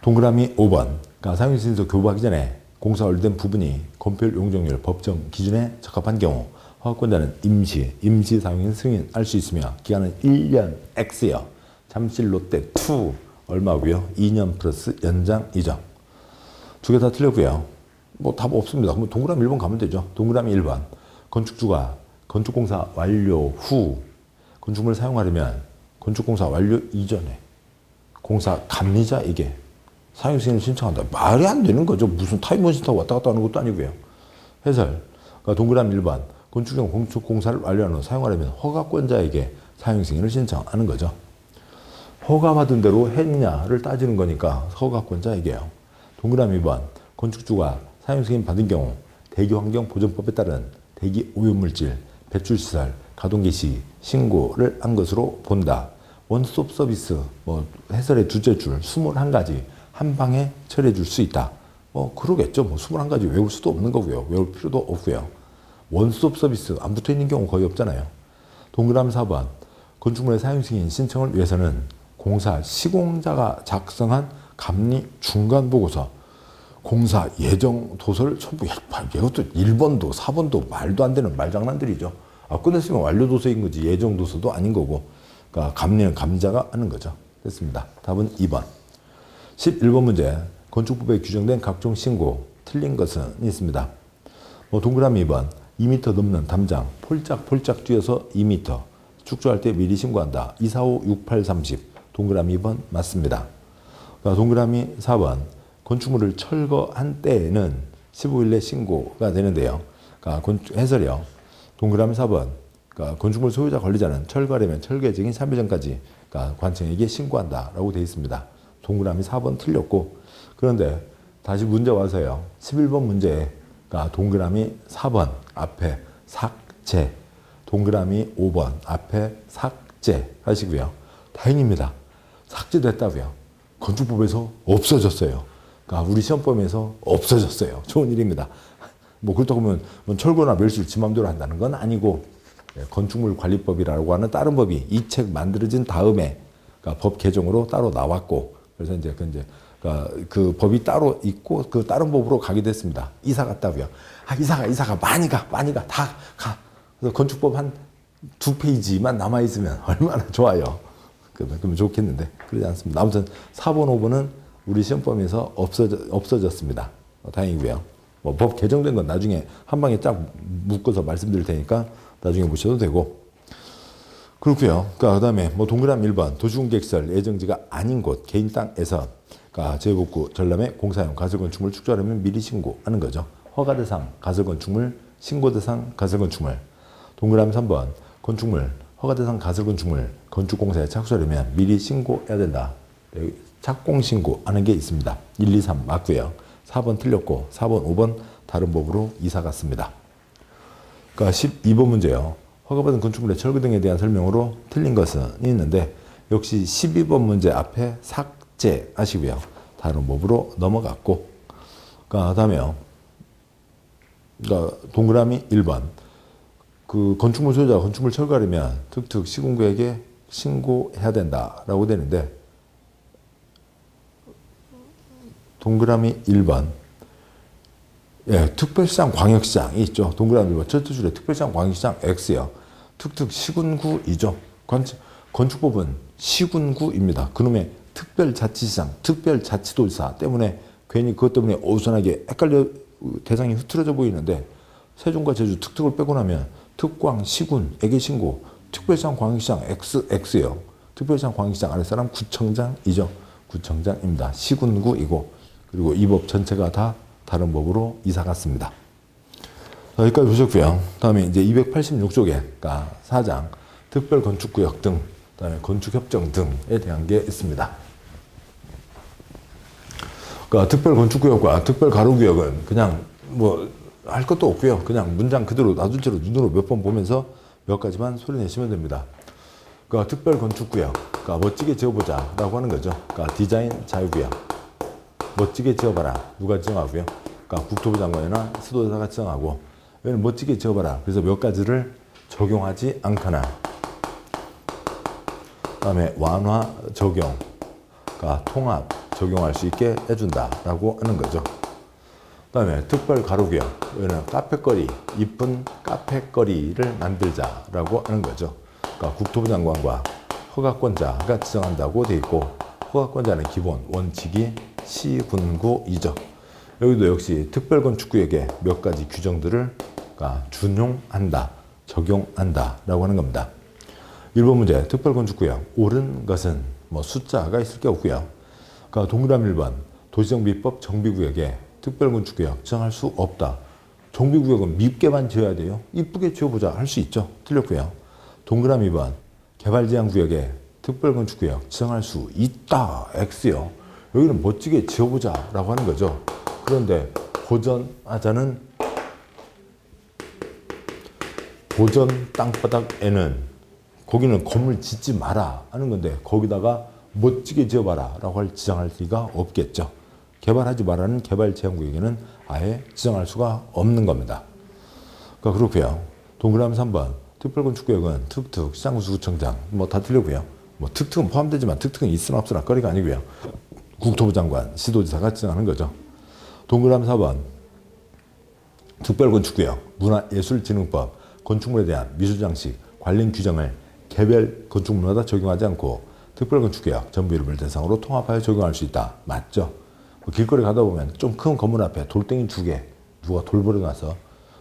동그라미 5번. 사용승인서 교부하기 전에 공사 완료된 부분이 건폐율 용적률 법정 기준에 적합한 경우 허가권자는 임시 사용인 승인할 수 있으며 기간은 1년 X요. 잠실 롯데 2 얼마고요? 2년 플러스 연장이죠. 두 개 다 틀렸고요. 답 없습니다. 그럼 동그라미 1번 가면 되죠. 동그라미 1번. 건축주가 건축공사 완료 후 건축물을 사용하려면 건축공사 완료 이전에 공사 감리자에게 사용승인을 신청한다. 말이 안 되는 거죠. 무슨 타임머신 타고 왔다 갔다 하는 것도 아니고요. 해설. 동그라미 1번. 건축용 건축공사를 완료한 후 사용하려면 허가권자에게 사용승인을 신청하는 거죠. 허가받은 대로 했냐를 따지는 거니까 허가권자에게요. 동그라미 2번. 건축주가 사용승인 받은 경우 대기환경보전법에 따른 대기 오염물질, 배출시설, 가동 개시, 신고를 한 것으로 본다. 원스톱 서비스, 해설의 두째 줄 21가지 한 방에 처리해 줄 수 있다. 그러겠죠. 21가지 외울 수도 없는 거고요. 외울 필요도 없고요. 원스톱 서비스 안 붙어 있는 경우 거의 없잖아요. 동그라미 4번. 건축물의 사용승인 신청을 위해서는 공사 시공자가 작성한 감리 중간보고서, 공사 예정 도서를 전부 이것도 1번도 4번도 말도 안 되는 말장난들이죠. 끝냈으면 완료 도서인 거지 예정 도서도 아닌 거고. 감리는 감리자가 하는 거죠. 됐습니다. 답은 2번. 11번 문제. 건축법에 규정된 각종 신고 틀린 것은 있습니다. 동그라미 2번. 2m 넘는 담장 폴짝 뛰어서 2m 축조할 때 미리 신고한다. 245, 68, 30. 동그라미 2번 맞습니다. 동그라미 4번. 건축물을 철거한 때에는 15일 내 신고가 되는데요. 해설이요. 동그라미 4번. 건축물 소유자 관리자는 철거하려면 철거 예정인 3일 전까지 관청에게 신고한다. 라고 되어 있습니다. 동그라미 4번 틀렸고, 그런데 다시 문제 와서요. 11번 문제에 동그라미 4번 앞에 삭제, 동그라미 5번 앞에 삭제 하시고요. 다행입니다. 삭제됐다고요. 건축법에서 없어졌어요. 우리 시험범위에서 없어졌어요. 좋은 일입니다. 그렇다고 하면 철거나 멸실 지 맘대로 한다는 건 아니고, 건축물 관리법이라고 하는 다른 법이 이 책 만들어진 다음에 법 개정으로 따로 나왔고, 그래서 이제 그 법이 따로 있고 그 다른 법으로 가게 됐습니다. 이사 갔다고요. 이사가 많이 가 다 가. 그래서 건축법 한 2페이지만 남아 있으면 얼마나 좋아요. 그러면 좋겠는데 그러지 않습니다. 아무튼 4번, 5번은 우리 시험범위에서 없어졌습니다. 다행이고요. 법 개정된 건 나중에 한 방에 쫙 묶어서 말씀드릴 테니까 나중에 보셔도 되고. 그렇고요. 그다음에 동그라미 1번. 도시공객시설 예정지가 아닌 곳 개인 땅에서 제5구 전람의 공사용 가설건축물 축조하려면 미리 신고하는 거죠. 허가대상 가설건축물, 신고대상 가설건축물. 동그라미 3번. 건축물 허가대상 가설건축물 건축공사에 착수하려면 미리 신고해야 된다. 착공신고하는 게 있습니다. 1, 2, 3 맞고요. 4번 틀렸고 4번, 5번 다른 법으로 이사 갔습니다. 12번 문제요. 허가받은 건축물의 철거 등에 대한 설명으로 틀린 것은 있는데 역시 12번 문제 앞에 삭제하시고요. 다른 법으로 넘어갔고, 다음에요. 동그라미 1번. 건축물 소유자가 건축물 철거하려면 특특 시군구에게 신고해야 된다라고 되는데, 동그라미 1번. 특별시장, 광역시장이 있죠. 동그라미 1번. 첫 줄에 특별시장, 광역시장 X요. 특특 시군구이죠. 건축법은 시군구입니다. 그놈의 특별자치시장, 특별자치도지사 때문에 괜히 그것 때문에 어수선하게 헷갈려 대상이 흐트러져 보이는데, 세종과 제주 특특을 빼고 나면 특광, 시군에게 신고, 특별시장, 광역시장 X요. 특별시장, 광역시장 아랫사람 구청장이죠. 구청장입니다. 시군구이고, 그리고 이 법 전체가 다 다른 법으로 이사 갔습니다. 자, 여기까지 보셨고요. 다음에 이제 286쪽에, 그러니까 4장 특별건축구역 등, 그다음에 건축협정 등에 대한 게 있습니다. 그러니까 특별건축구역과 특별가로구역은 그냥 뭐 할 것도 없고요. 그냥 문장 그대로 놔둔 채로 눈으로 몇 번 보면서 몇 가지만 소리내시면 됩니다. 그러니까 특별건축구역, 그러니까 멋지게 지어보자 라고 하는 거죠. 그러니까 디자인 자유구역, 멋지게 지어봐라. 누가 지정하고요? 그러니까 국토부 장관이나 수도사가 지정하고, 여기는 멋지게 지어봐라. 그래서 몇 가지를 적용하지 않거나, 그 다음에 완화 적용, 그러니까 통합 적용할 수 있게 해준다 라고 하는 거죠. 그 다음에 특별 가로구역, 여기는 카페거리, 이쁜 카페거리를 만들자 라고 하는 거죠. 그러니까 국토부 장관과 허가권자가 지정한다고 되어 있고, 허가권자는 기본 원칙이 시군구이죠. 여기도 역시 특별건축구역에 몇 가지 규정들을 준용한다, 적용한다 라고 하는 겁니다. 1번 문제, 특별건축구역 옳은 것은 뭐 숫자가 있을 게 없고요. 그러니까 동그라미 1번, 도시정비법 정비구역에 특별건축구역 지정할 수 없다. 정비구역은 밉게만 지어야 돼요. 이쁘게 지어보자 할 수 있죠. 틀렸고요. 동그라미 2번, 개발제한구역에 특별건축구역 지정할 수 있다. X요. 여기는 멋지게 지어보자 라고 하는 거죠. 그런데 보전하자는 보전 땅바닥에는 거기는 건물 짓지 마라 하는 건데, 거기다가 멋지게 지어봐라 라고 지정할 리가 없겠죠. 개발하지 마라는 개발제한구역에는 아예 지정할 수가 없는 겁니다. 그러니까 그렇고요. 동그라미 3번, 특별건축구역은 툭툭 시장구수구청장, 뭐 다 틀리고요. 뭐 툭툭은 포함되지만 툭툭은 있으나 없으나 거리가 아니고요. 국토부 장관, 시도지사가 지정하는 거죠. 동그라미 4번, 특별건축구역 문화예술진흥법 건축물에 대한 미술장식 관련 규정을 개별 건축물마다 적용하지 않고 특별건축구역 전부 이름을 대상으로 통합하여 적용할 수 있다. 맞죠? 길거리 가다 보면 좀 큰 건물 앞에 돌덩이 2개 누가 돌 버려놔서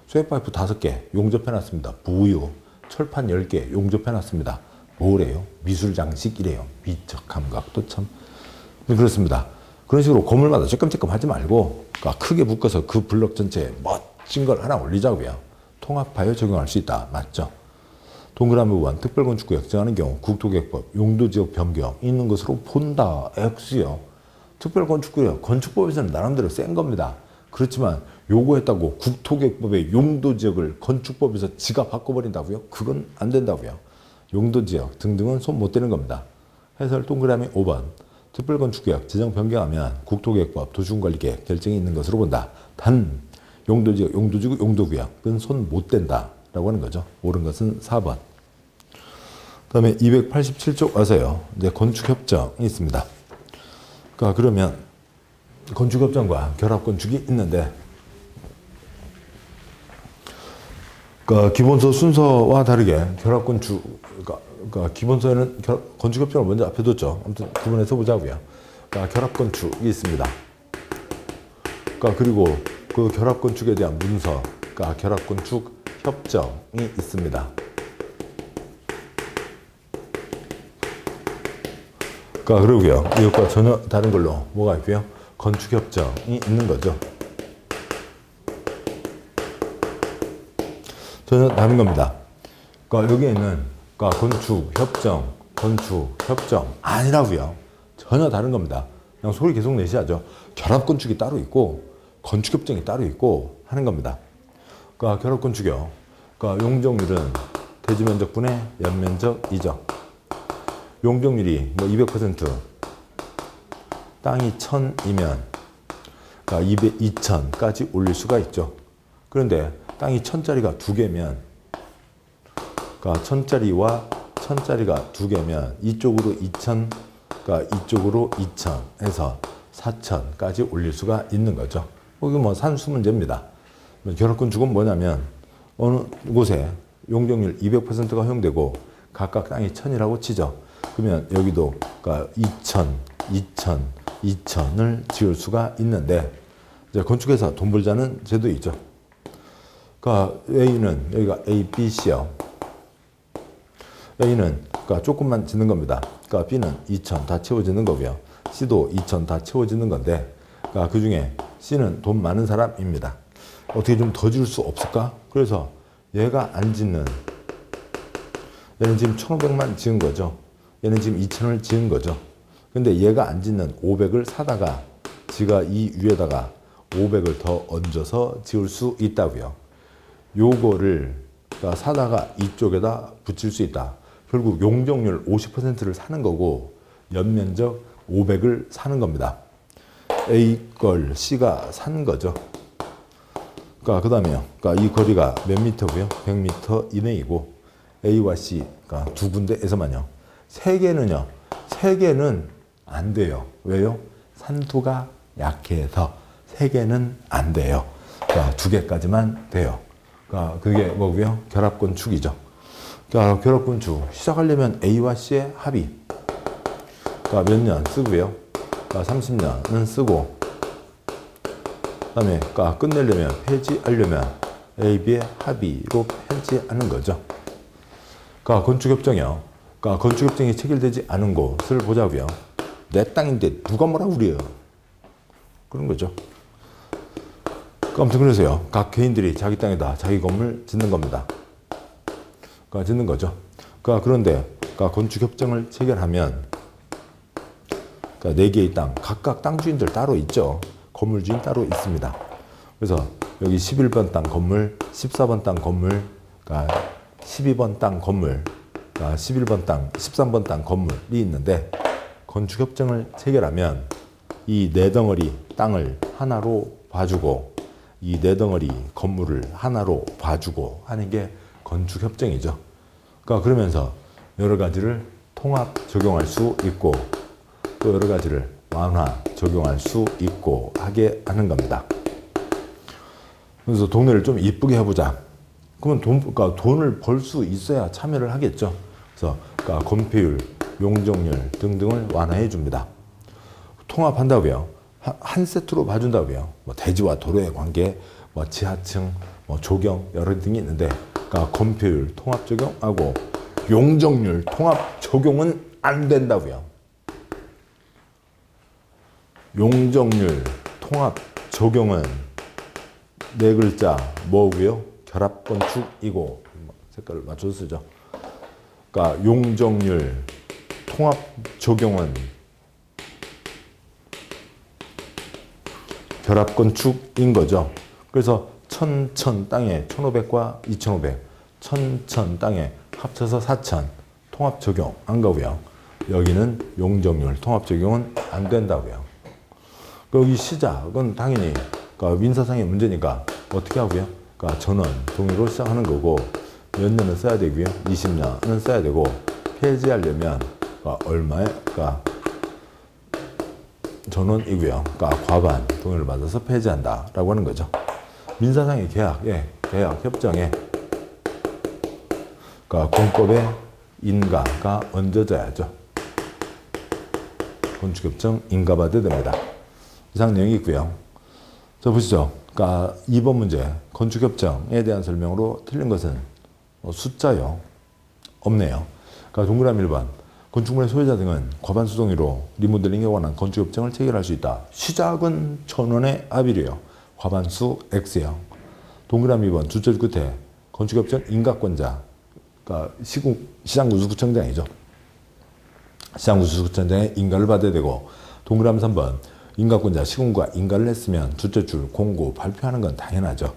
쇠파이프 5개 용접해놨습니다. 부유 철판 10개 용접해놨습니다. 뭐래요? 미술장식이래요. 미적 감각도 참 그렇습니다. 그런 식으로 건물마다 조금조금 하지 말고 크게 묶어서 그 블럭 전체에 멋진 걸 하나 올리자고요. 통합하여 적용할 수 있다. 맞죠? 동그라미 5번, 특별건축구역 정하는 경우 국토계획법 용도지역 변경 있는 것으로 본다. X요. 특별건축구역 건축법에서는 나름대로 센 겁니다. 그렇지만 요구했다고 국토계획법의 용도지역을 건축법에서 지가 바꿔버린다고요? 그건 안 된다고요. 용도지역 등등은 손 못 대는 겁니다. 해설 동그라미 5번, 특별건축구역 지정 변경하면 국토계획법 도시군관리계획 결정이 있는 것으로 본다. 단 용도지역, 용도지구, 용도구역은 손 못 댄다 라고 하는 거죠. 옳은 것은 4번. 그 다음에 287쪽 와서요. 이제 건축협정이 있습니다. 그러니까 그러면 건축협정과 결합건축이 있는데, 그러니까 기본서 순서와 다르게 결합건축, 그러니까 기본서에는 건축협정을 먼저 앞에 뒀죠. 아무튼 구분해서 보자고요. 그러니까 결합건축이 있습니다. 그러니까 그리고 그 결합건축에 대한 문서, 그러니까 결합건축 협정이 있습니다. 그러니까 그러고요. 이것과 전혀 다른 걸로 뭐가 있고요? 건축협정이 있는 거죠. 전혀 다른 겁니다. 그러니까 여기에 있는 그러니까 건축협정 아니라고요. 전혀 다른 겁니다. 그냥 소리 계속 내셔야죠. 결합건축이 따로 있고 건축협정이 따로 있고 하는 겁니다. 그러니까 결합건축이요. 그러니까 용적률은 대지면적분의 연면적 이적. 용적률이 뭐 200%, 땅이 1000이면 그러니까 2000까지 올릴 수가 있죠. 그런데 땅이 1000짜리가 2개면, 그러니까 1000짜리와 1000짜리가 2개면 이쪽으로 2000, 그러니까 이쪽으로 2000 해서 4000까지 올릴 수가 있는 거죠. 이게 뭐 산수 문제입니다. 결합건축은 뭐냐면 어느 곳에 용적률 200%가 허용되고 각각 땅이 1000이라고 치죠. 그러면 여기도 그러니까 2000을 지을 수가 있는데, 이제 건축회사 돈 벌자는 제도 있죠. 그러니까 A는 여기가 A, B, C요. A는 그러니까 조금만 짓는 겁니다. 그러니까 B는 2000 다 채워지는 거고요. C도 2000 다 채워지는 건데, 그러니까 그 중에 C는 돈 많은 사람입니다. 어떻게 좀 더 줄 수 없을까? 그래서 얘가 안 짓는, 얘는 지금 1,500만 지은 거죠. 얘는 지금 2,000을 지은 거죠. 근데 얘가 안 짓는 500을 사다가 지가 이 위에다가 500을 더 얹어서 지을 수 있다고요. 요거를 사다가 이쪽에다 붙일 수 있다. 결국 용적률 50%를 사는 거고 연면적 500을 사는 겁니다. A 걸 C가 산 거죠. 그 다음에요. 이 거리가 몇 미터고요? 100m 이내이고 A와 C 두 군데에서만요. 세 개는 안 돼요. 왜요? 산투가 약해서 세 개는 안 돼요. 두 개까지만 돼요. 그게 뭐고요? 결합건축이죠. 결합건축 시작하려면 A와 C의 합의 몇 년 쓰고요. 30년은 쓰고 그다음에 끝내려면 폐지하려면 A, B의 합의로 폐지하는 거죠. 건축협정이요. 건축협정이 체결되지 않은 곳을 보자고요. 내 땅인데 누가 뭐라 그래요? 그런 거죠. 아무튼 그래서요. 각 개인들이 자기 땅에다 자기 건물 짓는 겁니다. 짓는 거죠. 그런데 건축협정을 체결하면 4개의 땅, 각각 땅 주인들 따로 있죠. 건물 주인 따로 있습니다. 그래서 여기 11번 땅 건물, 14번 땅 건물, 12번 땅 건물, 11번 땅, 13번 땅 건물이 있는데 건축협정을 체결하면 이 4덩어리 땅을 하나로 봐주고 이 4덩어리 건물을 하나로 봐주고 하는 게 건축협정이죠. 그러면서 여러 가지를 통합 적용할 수 있고 또 여러 가지를 완화 적용할 수 있고 하게 하는 겁니다. 그래서 동네를 좀 이쁘게 해보자. 그러면 돈을 벌 수 있어야 참여를 하겠죠. 그래서 건폐율, 용적률 등등을 완화해 줍니다. 통합한다고요. 한 세트로 봐준다고요. 대지와 도로의 관계, 지하층, 조경 여러 등이 있는데 건폐율 통합 적용하고 용적률 통합 적용은 안 된다고요. 용적률 통합 적용은 4글자 뭐고요? 결합건축이고 색깔을 맞춰서 쓰죠. 용적률 통합 적용은 결합건축인 거죠. 그래서 천천 땅에 1,500과 2,500, 천천 땅에 합쳐서 4,000 통합 적용한 거고요. 여기는 용적률 통합 적용은 안 된다고요. 여기 시작은 당연히 민사상의 문제니까 어떻게 하고요? 전원, 동의로 시작하는 거고 몇 년은 써야 되고요. 20년은 써야 되고 폐지하려면 얼마에? 전원이고요. 과반 동의를 받아서 폐지한다라고 하는 거죠. 민사상의 계약 협정에 공법에 인가가 얹어져야죠. 건축협정 인가받아야 됩니다. 이상 내용이 있고요. 자 보시죠. 2번 문제 건축협정에 대한 설명으로 틀린 것은 숫자요. 없네요. 동그라미 1번 건축물의 소유자 등은 과반수 동의로 리모델링에 관한 건축협정을 체결할 수 있다. 시작은 1,000원의 합의료요. 과반수 X요. 동그라미 2번 두 줄 끝에 건축협정 인가권자 시장군수구청장이죠. 시장군수구청장의 인가를 받아야 되고 동그라미 3번 인가권자 시군구가 인가를 했으면 둘째 줄 공고 발표하는 건 당연하죠.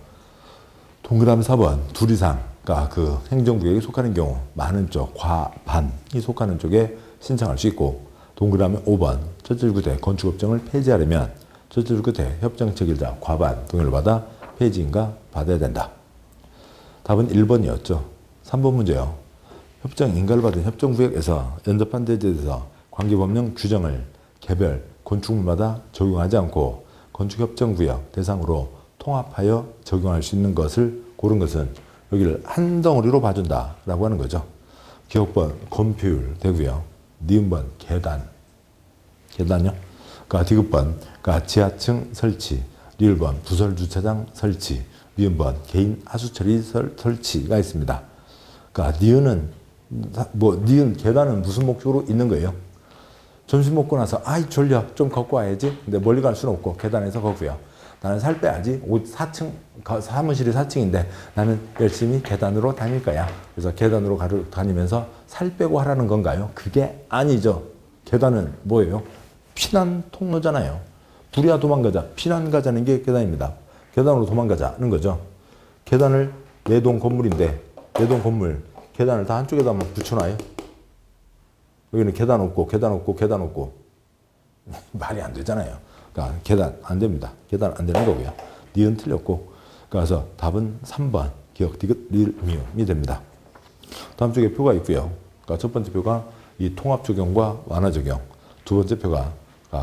동그라미 4번 둘 이상 그 행정구역에 속하는 경우 많은 쪽 과반이 속하는 쪽에 신청할 수 있고 동그라미 5번 첫째 줄 끝에 건축협정을 폐지하려면 첫째 줄 끝에 협정 체결자 과반 동의를 받아 폐지 인가 받아야 된다. 답은 1번이었죠. 3번 문제요. 협정 인가를 받은 협정구역에서 연접한 대지에 대해서 관계법령 규정을 개별 건축물마다 적용하지 않고 건축협정구역 대상으로 통합하여 적용할 수 있는 것을 고른 것은 여기를 한 덩어리로 봐준다라고 하는 거죠. 기억번 건폐율 되고요. 니은번 계단요. 디귿번 지하층 설치, 리을번 부설 주차장 설치, 미은번 개인 하수처리 설치가 있습니다. 니은은 니은 계단은 무슨 목적으로 있는 거예요? 점심 먹고 나서 아이 졸려 좀 걷고 와야지. 근데 멀리 갈 수는 없고 계단에서 걷고요. 나는 살 빼야지. 4층, 사무실이 4층인데 나는 열심히 계단으로 다닐 거야. 그래서 계단으로 다니면서 살 빼고 하라는 건가요? 그게 아니죠. 계단은 뭐예요? 피난 통로잖아요. 불이야 도망가자. 피난 가자는 게 계단입니다. 계단으로 도망가자는 거죠. 계단을 내 동 건물인데 내 동 건물 계단을 다 한쪽에다만 붙여놔요. 여기는 계단 없고 계단 없고 계단 없고 말이 안 되잖아요. 그러니까 계단 안 됩니다. 계단 안 되는 거고요. 니은 틀렸고 그래서 답은 3번 기억 디귿 리을 미음이 됩니다. 다음 쪽에 표가 있고요. 그러니까 첫 번째 표가 이 통합 적용과 완화 적용. 두 번째 표가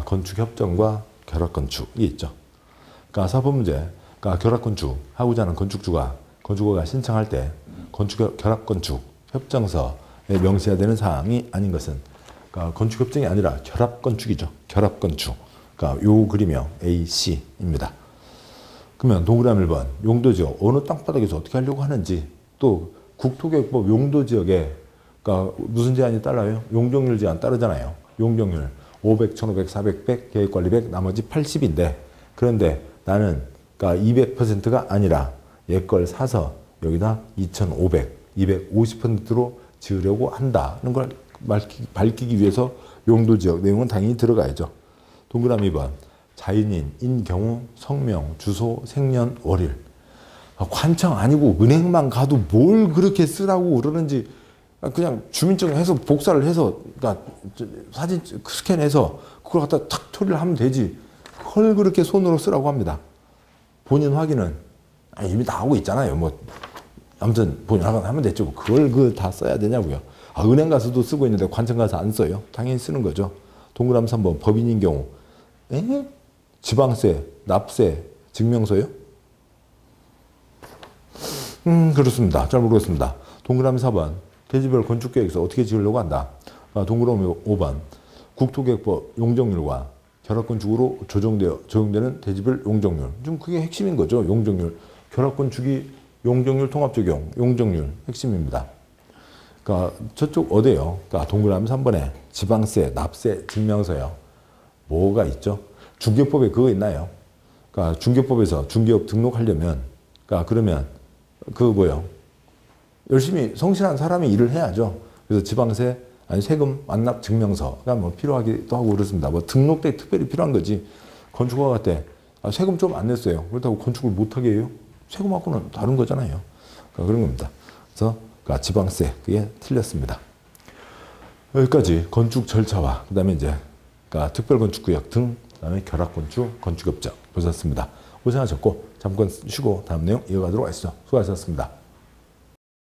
건축 협정과 결합 건축이 있죠. 그러니까 4번 문제 그러니까 결합 건축 하고자 하는 건축주가 신청할 때 건축 결합 건축 협정서에 명시해야 되는 사항이 아닌 것은 그러니까 건축 협정이 아니라 결합 건축이죠. 결합 건축. 그러니까 요 그림형 AC입니다. 그러면 동그라미 1번 용도지역 어느 땅바닥에서 어떻게 하려고 하는지 또 국토계획법 용도지역에 그러니까 무슨 제한이 따라요? 용적률 제한 따르잖아요. 용적률 500, 1500, 400, 100, 계획관리 100, 나머지 80인데 그런데 나는 그러니까 200%가 아니라 얘 걸 사서 여기다 2500, 250%로 지으려고 한다는 걸 밝히기 위해서 용도지역 내용은 당연히 들어가야죠. 동그라미 2번 자연인인 경우 성명, 주소, 생년, 월일. 관청 아니고 은행만 가도 뭘 그렇게 쓰라고 그러는지 그냥 주민증 해서 복사를 해서 그러니까 사진 스캔해서 그걸 갖다 탁 처리를 하면 되지. 그걸 그렇게 손으로 쓰라고 합니다. 본인 확인은 이미 다 하고 있잖아요. 뭐 아무튼 본인 확인하면 됐죠. 그걸 다 써야 되냐고요. 은행 가서도 쓰고 있는데 관청 가서 안 써요. 당연히 쓰는 거죠. 동그라미 3번 법인인 경우 지방세, 납세, 증명서요? 그렇습니다. 잘 모르겠습니다. 동그라미 4번 대지별 건축계획서 어떻게 지으려고 한다. 동그라미 5번 국토계획법 용적률과 결합건축으로 적용되는 대지별 용적률. 좀 그게 핵심인 거죠. 용적률. 결합건축이 용적률 통합적용, 용적률 핵심입니다. 그러니까 저쪽 어디예요? 그러니까 동그라미 3번에 지방세, 납세, 증명서요. 뭐가 있죠? 중개법에 그거 있나요? 그러니까 중개법에서 중개업 등록하려면 그러니까 그러면 뭐요? 열심히 성실한 사람이 일을 해야죠. 그래서 지방세, 아니 세금 완납 증명서가 뭐 필요하기도 하고 그렇습니다. 뭐 등록때 특별히 필요한 거지. 건축가 같대 세금 좀 안 냈어요. 그렇다고 건축을 못하게 해요? 세금하고는 다른 거잖아요. 그러니까 그런 겁니다. 그래서 그러니까 지방세 그게 틀렸습니다. 여기까지 건축 절차와 그다음에 이제 그러니까 특별건축구역 등 그다음에 결합건축, 건축협정 보셨습니다. 고생하셨고 잠깐 쉬고 다음 내용 이어가도록 하시죠. 수고하셨습니다.